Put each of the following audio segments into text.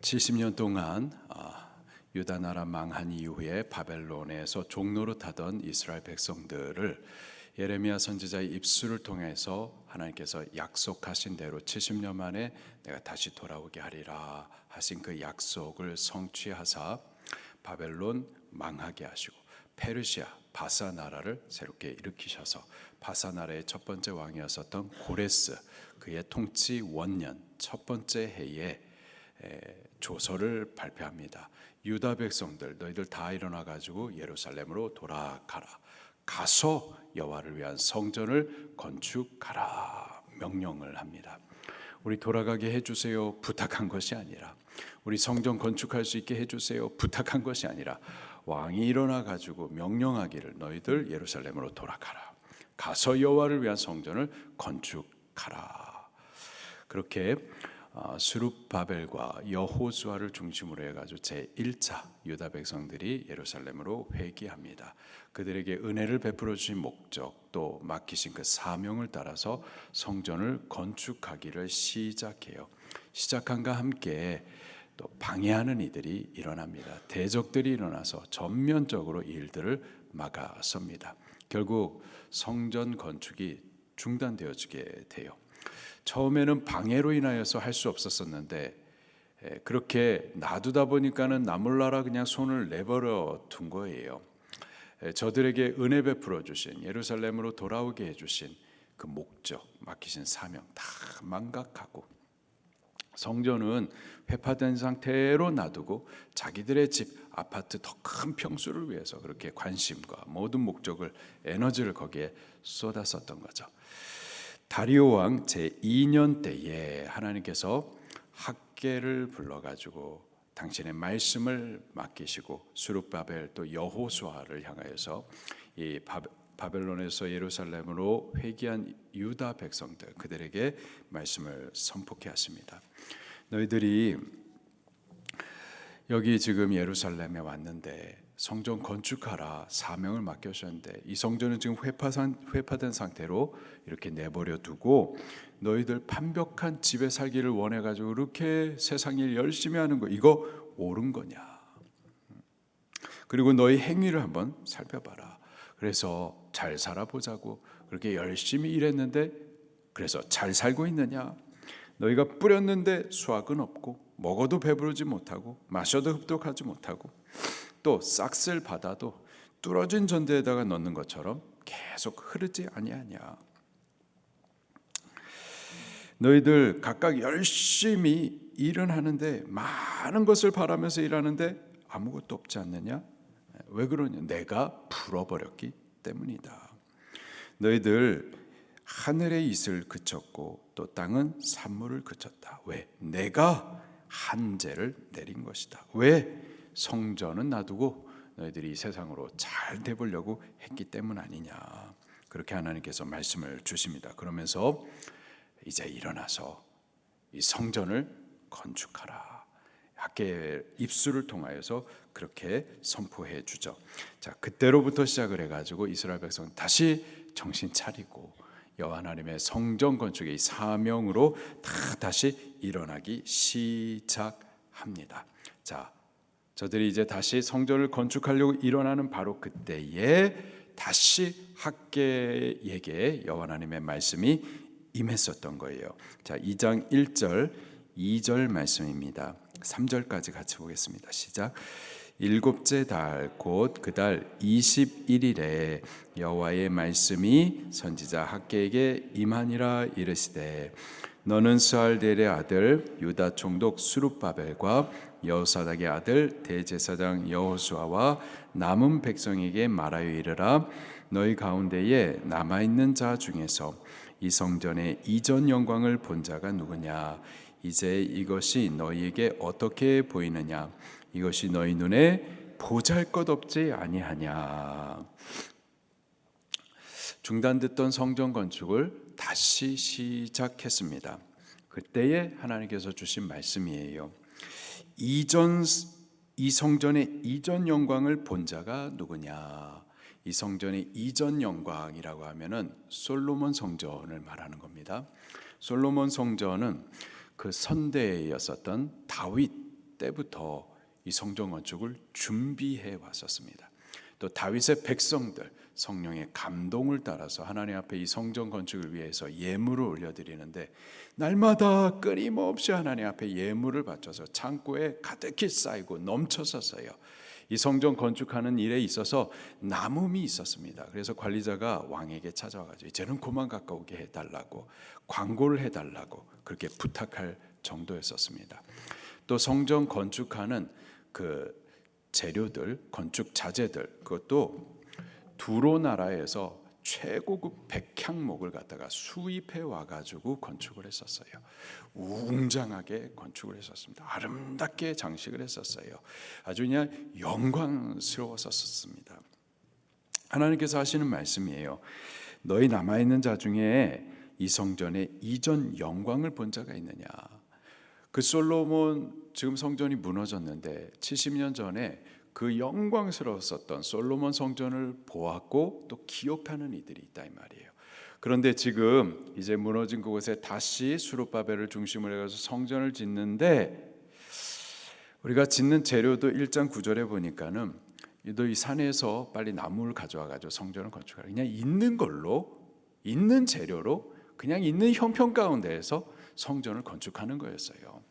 70년 동안 유다 나라 망한 이후에 바벨론에서 종노릇하던 이스라엘 백성들을 예레미야 선지자의 입술을 통해서 하나님께서 약속하신 대로 70년 만에 내가 다시 돌아오게 하리라 하신 그 약속을 성취하사 바벨론 망하게 하시고 페르시아 바사 나라를 새롭게 일으키셔서 바사 나라의 첫 번째 왕이었었던 고레스 그의 통치 원년 첫 번째 해에 조서를 발표합니다. 유다 백성들 너희들 다 일어나 가지고 예루살렘으로 돌아가라. 가서 여호와를 위한 성전을 건축하라 명령을 합니다. 우리 돌아가게 해주세요 부탁한 것이 아니라, 우리 성전 건축할 수 있게 해주세요 부탁한 것이 아니라, 왕이 일어나 가지고 명령하기를 너희들 예루살렘으로 돌아가라. 가서 여호와를 위한 성전을 건축하라. 그렇게 스룹바벨과 여호수아를 중심으로 해가지고 제1차 유다 백성들이 예루살렘으로 회귀합니다. 그들에게 은혜를 베풀어 주신 목적 또 맡기신 그 사명을 따라서 성전을 건축하기를 시작해요. 시작함과 함께 또 방해하는 이들이 일어납니다. 대적들이 일어나서 전면적으로 이 일들을 막아섭니다. 결국 성전 건축이 중단되어지게 돼요. 처음에는 방해로 인하여서 할 수 없었었는데 그렇게 놔두다 보니까는 나몰라라 그냥 손을 내버려 둔 거예요. 저들에게 은혜 베풀어 주신, 예루살렘으로 돌아오게 해주신 그 목적, 맡기신 사명 다 망각하고 성전은 회파된 상태로 놔두고 자기들의 집, 아파트 더 큰 평수를 위해서 그렇게 관심과 모든 목적을, 에너지를 거기에 쏟았었던 거죠. 다리오 왕 제2년 때에 하나님께서 학개를 불러가지고 당신의 말씀을 맡기시고 스룹바벨 또 여호수아를 향하여서 이 바벨론에서 예루살렘으로 회귀한 유다 백성들 그들에게 말씀을 선포케 하십니다. 너희들이 여기 지금 예루살렘에 왔는데 성전 건축하라 사명을 맡겨주셨는데 이 성전은 지금 회파된 상태로 이렇게 내버려 두고 너희들 판벽한 집에 살기를 원해가지고 이렇게 세상 일 열심히 하는 거 이거 옳은 거냐? 그리고 너희 행위를 한번 살펴봐라. 그래서 잘 살아보자고 그렇게 열심히 일했는데 그래서 잘 살고 있느냐? 너희가 뿌렸는데 수확은 없고 먹어도 배부르지 못하고 마셔도 흡독하지 못하고 또 싹쓸 받아도 뚫어진 전대에다가 넣는 것처럼 계속 흐르지 아니하냐. 너희들 각각 열심히 일은 하는데 많은 것을 바라면서 일하는데 아무것도 없지 않느냐? 왜 그러냐? 내가 풀어버렸기 때문이다. 너희들 하늘의 이슬 그쳤고 또 땅은 산물을 그쳤다. 왜? 내가 한재를 내린 것이다. 왜? 성전은 놔두고 너희들이 이 세상으로 잘 돼보려고 했기 때문 아니냐. 그렇게 하나님께서 말씀을 주십니다. 그러면서 이제 일어나서 이 성전을 건축하라. 학개의 입술을 통하여서 그렇게 선포해 주죠. 자, 그때로부터 시작을 해가지고 이스라엘 백성 다시 정신 차리고 여호와 하나님의 성전 건축의 사명으로 다시 일어나기 시작합니다. 자, 저들이 이제 다시 성전을 건축하려고 일어나는 바로 그때에 다시 학개에게 여호와 하나님의 말씀이 임했었던 거예요. 자, 2장 1절 2절 말씀입니다. 3절까지 같이 보겠습니다. 시작. 일곱째 달 곧 그 달 21일에 여호와의 말씀이 선지자 학개에게 임하니라 이르시되 너는 스알델의 아들 유다 총독 스룹바벨과 여호사닥의 아들 대제사장 여호수아와 남은 백성에게 말하여 이르라. 너희 가운데에 남아있는 자 중에서 이 성전의 이전 영광을 본 자가 누구냐? 이제 이것이 너희에게 어떻게 보이느냐? 이것이 너희 눈에 보잘것없지 아니하냐? 중단됐던 성전 건축을 다시 시작했습니다. 그때에 하나님께서 주신 말씀이에요. 이 성전의 이전 영광을 본 자가 누구냐? 이 성전의 이전 영광이라고 하면은 솔로몬 성전을 말하는 겁니다. 솔로몬 성전은 그 선대였었던 다윗 때부터 이 성전 건축을 준비해 왔었습니다. 또 다윗의 백성들 성령의 감동을 따라서 하나님 앞에 이 성전 건축을 위해서 예물을 올려드리는데 날마다 끊임없이 하나님 앞에 예물을 바쳐서 창고에 가득히 쌓이고 넘쳐섰어요. 이 성전 건축하는 일에 있어서 남음이 있었습니다. 그래서 관리자가 왕에게 찾아와가지고 이제는 그만 가까우게 해달라고, 광고를 해달라고 그렇게 부탁할 정도였었습니다. 또 성전 건축하는 그 재료들, 건축 자재들, 그것도 두로 나라에서 최고급 백향목을 갖다가 수입해 와가지고 건축을 했었어요. 웅장하게 건축을 했었습니다. 아름답게 장식을 했었어요. 아주 그냥 영광스러웠었습니다. 하나님께서 하시는 말씀이에요. 너희 남아있는 자 중에 이 성전의 이전 영광을 본 자가 있느냐. 그 솔로몬 지금 성전이 무너졌는데 70년 전에 그 영광스러웠었던 솔로몬 성전을 보았고 또 기억하는 이들이 있다 이 말이에요. 그런데 지금 이제 무너진 그곳에 다시 수룹바벨을 중심으로 해서 성전을 짓는데 우리가 짓는 재료도 1장 9절에 보니까는 너 이 산에서 빨리 나무를 가져와 가지고 성전을 건축하라. 그냥 있는 걸로, 있는 재료로 그냥 있는 형편 가운데에서 성전을 건축하는 거였어요.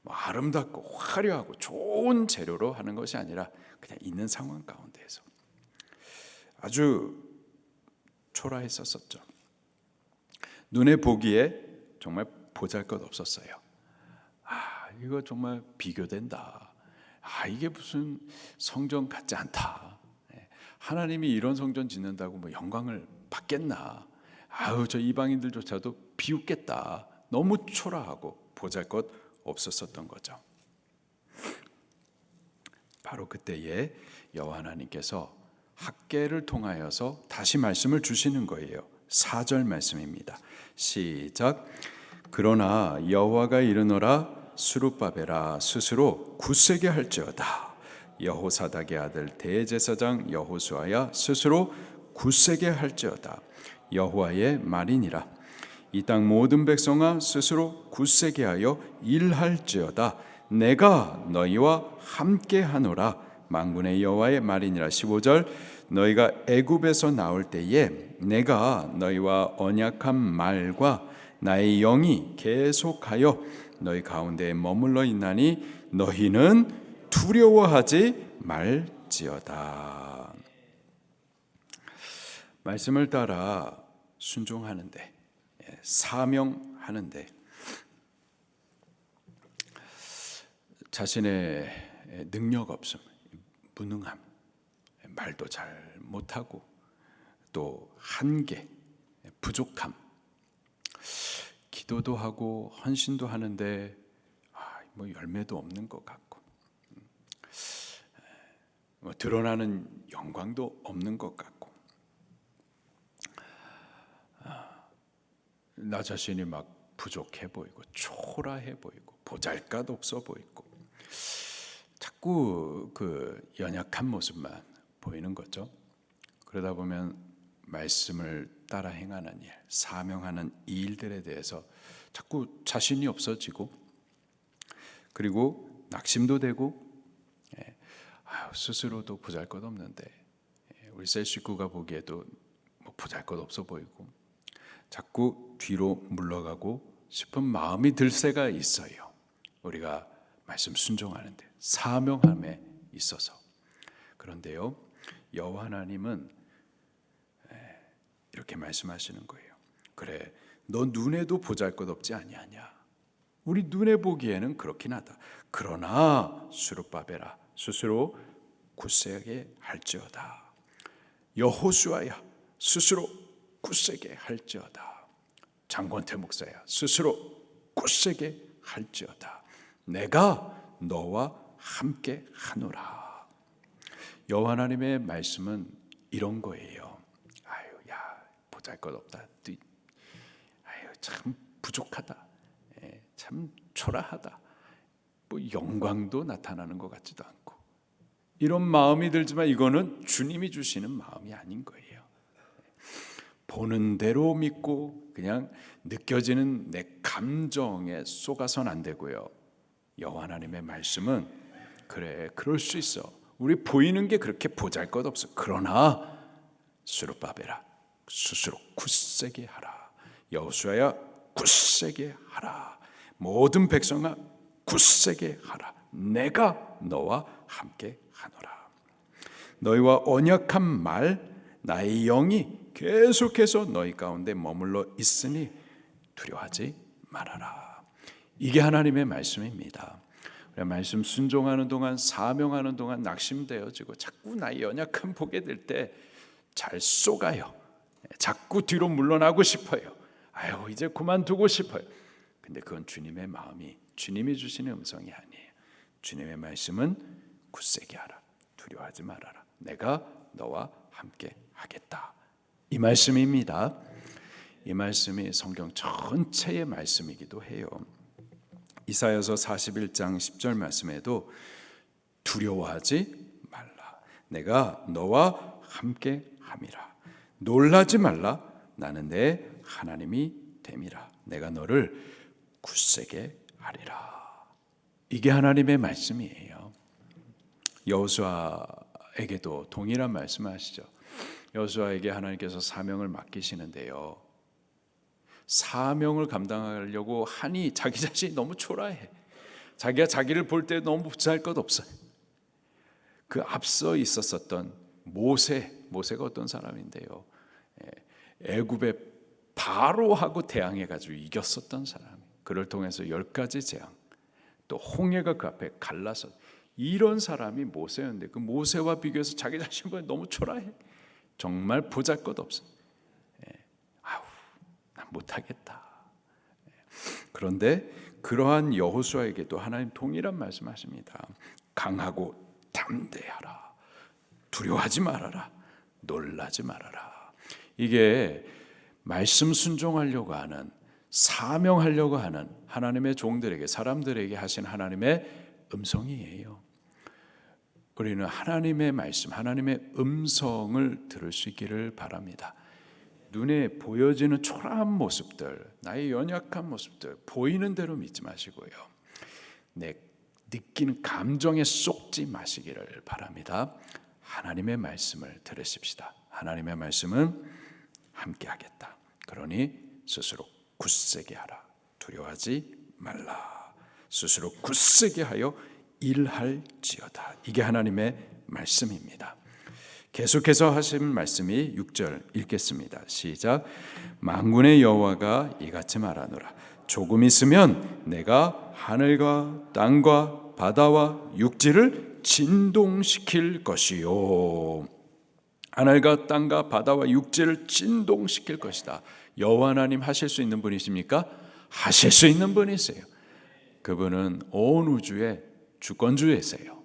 뭐 아름답고 화려하고 좋은 재료로 하는 것이 아니라 그냥 있는 상황 가운데에서 아주 초라했었죠. 눈에 보기에 정말 보잘것없었어요. 이거 정말 비교된다. 이게 무슨 성전 같지 않다. 하나님이 이런 성전 짓는다고 뭐 영광을 받겠나. 저 이방인들조차도 비웃겠다. 너무 초라하고 보잘것 없었던 거죠. 바로 그때에 여호와 하나님께서 학개를 통하여서 다시 말씀을 주시는 거예요. 4절 말씀입니다. 시작. 그러나 여호와가 이르노라 수룹바벨아 스스로 굳세게 할지어다. 여호사닥의 아들 대제사장 여호수아야 스스로 굳세게 할지어다. 여호와의 말이니라. 이 땅 모든 백성아 스스로 굳세게 하여 일할지어다. 내가 너희와 함께 하노라. 만군의 여호와의 말이니라. 15절. 너희가 애굽에서 나올 때에 내가 너희와 언약한 말과 나의 영이 계속하여 너희 가운데에 머물러 있나니 너희는 두려워하지 말지어다. 말씀을 따라 순종하는데, 사명하는데 자신의 능력 없음, 무능함, 말도 잘 못하고 또 한계, 부족함, 기도도 하고 헌신도 하는데 뭐 열매도 없는 것 같고 드러나는 영광도 없는 것 같고 나 자신이 막 부족해 보이고 초라해 보이고 보잘것 없어 보이고 자꾸 그 연약한 모습만 보이는 거죠. 그러다 보면 말씀을 따라 행하는 일, 사명하는 이 일들에 대해서 자꾸 자신이 없어지고 그리고 낙심도 되고 스스로도 보잘것없는데 우리 셀 식구가 보기에도 뭐 보잘것없어 보이고 자꾸 뒤로 물러가고 싶은 마음이 들 새가 있어요. 우리가 말씀 순종하는데 사명함에 있어서. 그런데요, 여호와 하나님은 이렇게 말씀하시는 거예요. 그래, 너 눈에도 보잘것없지 아니하냐. 우리 눈에 보기에는 그렇긴 하다. 그러나 수룹바벨아 스스로 굳세게 할지어다. 여호수아야 스스로 굳세게 할지어다. 장권태 목사야 스스로 굳세게 할지어다. 내가 너와 함께 하노라. 여호와 하나님의 말씀은 이런 거예요. 보잘것없다. 참 부족하다. 참 초라하다. 뭐 영광도 나타나는 것 같지도 않고 이런 마음이 들지만 이거는 주님이 주시는 마음이 아닌 거예요. 보는 대로 믿고 그냥 느껴지는 내 감정에 속아선 안 되고요. 여호와 하나님의 말씀은 그래, 그럴 수 있어. 우리 보이는 게 그렇게 보잘것없어. 그러나 스룹바벨아, 스스로 굳세게 하라. 여호수아야, 굳세게 하라. 모든 백성아, 굳세게 하라. 내가 너와 함께 하노라. 너희와 언약한 말, 나의 영이 계속해서 너희 가운데 머물러 있으니 두려워하지 말아라. 이게 하나님의 말씀입니다. 말씀 순종하는 동안, 사명하는 동안 낙심되어지고 자꾸 나의 연약함 보게 될 때 잘 쏘가요. 자꾸 뒤로 물러나고 싶어요. 아유, 이제 그만두고 싶어요. 근데 그건 주님의 마음이, 주님이 주시는 음성이 아니에요. 주님의 말씀은 굳세게 하라. 두려워하지 말아라. 내가 너와 함께 하겠다. 이 말씀입니다. 이 말씀이 성경 전체의 말씀이기도 해요. 이사야서 41장 10절 말씀에도 두려워하지 말라. 내가 너와 함께 함이라. 놀라지 말라. 나는 내 하나님이 됨이라. 내가 너를 굳세게 하리라. 이게 하나님의 말씀이에요. 여호수아에게도 동일한 말씀을 하시죠. 여호수아에게 하나님께서 사명을 맡기시는데요, 사명을 감당하려고 하니 자기 자신이 너무 초라해. 자기가 자기를 볼 때 너무 붙잡을 것 없어요. 그 앞서 있었던 모세가 어떤 사람인데요, 애굽의 바로하고 대항해가지고 이겼었던 사람. 그를 통해서 10가지 재앙, 또 홍해가 그 앞에 갈라서, 이런 사람이 모세였는데 그 모세와 비교해서 자기 자신을 보면 너무 초라해. 정말 보잘것없어. 난 못하겠다. 그런데 그러한 여호수아에게도 하나님 동일한 말씀하십니다. 강하고 담대하라. 두려워하지 말아라. 놀라지 말아라. 이게 말씀 순종하려고 하는, 사명하려고 하는 하나님의 종들에게, 사람들에게 하신 하나님의 음성이에요. 우리는 하나님의 말씀, 하나님의 음성을 들을 수 있기를 바랍니다. 눈에 보여지는 초라한 모습들, 나의 연약한 모습들 보이는 대로 믿지 마시고요, 내 느끼는 감정에 쏙지 마시기를 바랍니다. 하나님의 말씀을 들으십시다. 하나님의 말씀은 함께 하겠다. 그러니 스스로 굳세게 하라. 두려워하지 말라. 스스로 굳세게 하여 일할지어다. 이게 하나님의 말씀입니다. 계속해서 하신 말씀이 6절 읽겠습니다. 시작. 만군의 여호와가 이같이 말하노라. 조금 있으면 내가 하늘과 땅과 바다와 육지를 진동시킬 것이요. 하늘과 땅과 바다와 육지를 진동시킬 것이다. 여호와 하나님 하실 수 있는 분이십니까? 하실 수 있는 분이세요. 그분은 온 우주의 주권주이세요.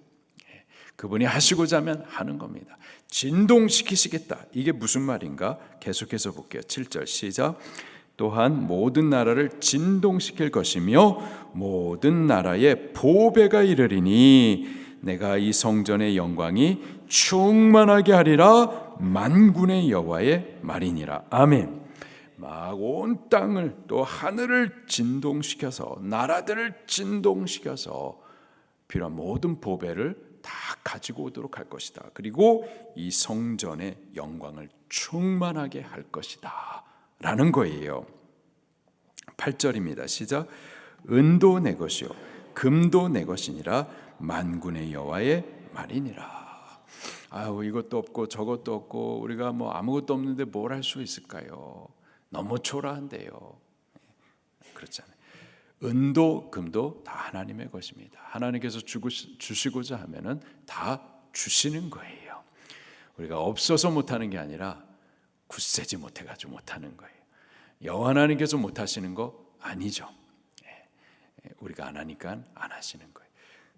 그분이 하시고자 하면 하는 겁니다. 진동시키시겠다. 이게 무슨 말인가? 계속해서 볼게요. 7절 시작. 또한 모든 나라를 진동시킬 것이며 모든 나라에 보배가 이르리니 내가 이 성전의 영광이 충만하게 하리라. 만군의 여호와의 말이니라. 아멘. 막 온 땅을, 또 하늘을 진동시켜서, 나라들을 진동시켜서 필요한 모든 보배를 다 가지고 오도록 할 것이다. 그리고 이 성전의 영광을 충만하게 할 것이다 라는 거예요. 8절입니다. 시작. 은도 내 것이요 금도 내 것이니라. 만군의 여호와의 말이니라. 아유, 이것도 없고 저것도 없고 우리가 뭐 아무것도 없는데 뭘 할 수 있을까요? 너무 초라한데요. 그렇잖아요. 은도 금도 다 하나님의 것입니다. 하나님께서 주시고자 하면은 다 주시는 거예요. 우리가 없어서 못하는 게 아니라 굳세지 못해가지고 못하는 거예요. 여호와 하나님께서 못하시는 거 아니죠. 우리가 안 하니까 안 하시는 거예요.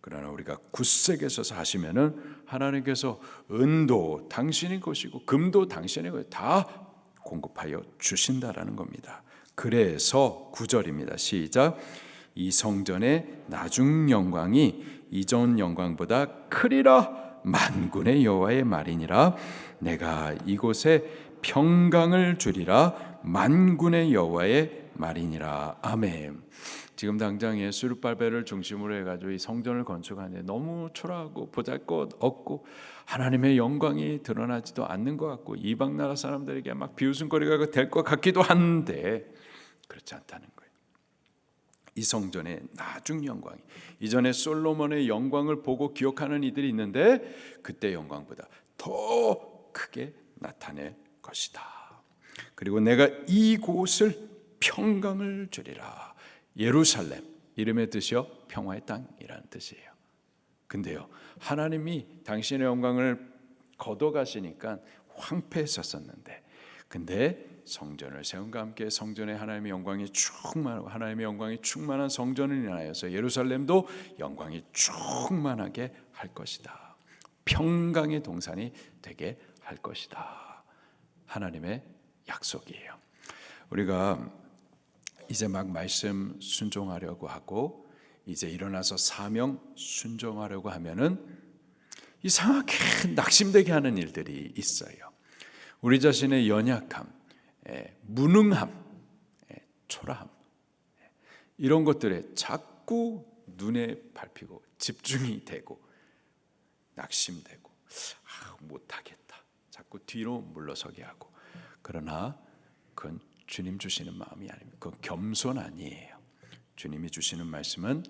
그러나 우리가 굳세게 서서 하시면은 하나님께서 은도 당신의 것이고 금도 당신의 것 다 공급하여 주신다라는 겁니다. 그래서 9절입니다. 시작. 이 성전의 나중 영광이 이전 영광보다 크리라. 만군의 여호와의 말이니라. 내가 이곳에 평강을 주리라. 만군의 여호와의 말이니라. 아멘. 지금 당장 예수르바벨을 중심으로 해가지고 이 성전을 건축하는데 너무 초라하고 보잘것없고 하나님의 영광이 드러나지도 않는 것 같고 이방 나라 사람들에게 막 비웃음거리가 될 것 같기도 한데 그렇지 않다는 거예요. 이 성전의 나중 영광이, 이전에 솔로몬의 영광을 보고 기억하는 이들이 있는데 그때 영광보다 더 크게 나타낼 것이다. 그리고 내가 이곳을 평강을 주리라. 예루살렘, 이름의 뜻이요 평화의 땅이라는 뜻이에요. 근데요, 하나님이 당신의 영광을 걷어가시니까 황폐했었는데, 근데 성전을 세움과 함께 성전에 하나님의 영광이 충만하고 하나님의 영광이 충만한 성전을 인하여서 예루살렘도 영광이 충만하게 할 것이다. 평강의 동산이 되게 할 것이다. 하나님의 약속이에요. 우리가 이제 막 말씀 순종하려고 하고 이제 일어나서 사명 순종하려고 하면은 이상하게 낙심되게 하는 일들이 있어요. 우리 자신의 연약함, 무능함, 초라함, 이런 것들에 자꾸 눈에 밟히고 집중이 되고 낙심되고 못하겠다, 자꾸 뒤로 물러서게 하고. 그러나 그건 주님 주시는 마음이 아닙니다. 그건 겸손 아니에요. 주님이 주시는 말씀은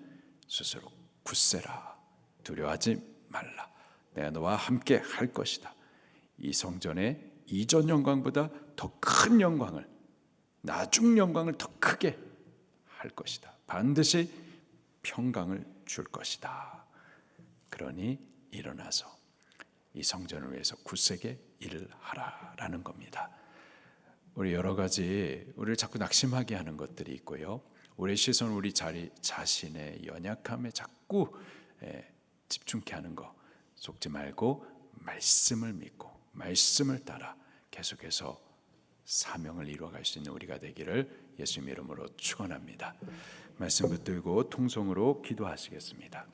스스로 굳세라, 두려워하지 말라, 내가 너와 함께 할 것이다. 이 성전의 이전 영광보다 더 큰 영광을, 나중 영광을 더 크게 할 것이다. 반드시 평강을 줄 것이다. 그러니 일어나서 이 성전을 위해서 굳세게 일을 하라라는 겁니다. 우리 여러 가지 우리를 자꾸 낙심하게 하는 것들이 있고요. 우리의 시선을 우리 자신의 연약함에 자꾸 집중케 하는 거 속지 말고 말씀을 믿고 말씀을 따라 계속해서 사명을 이루어갈 수 있는 우리가 되기를 예수님 이름으로 축원합니다. 말씀 붙들고 통성으로 기도하시겠습니다.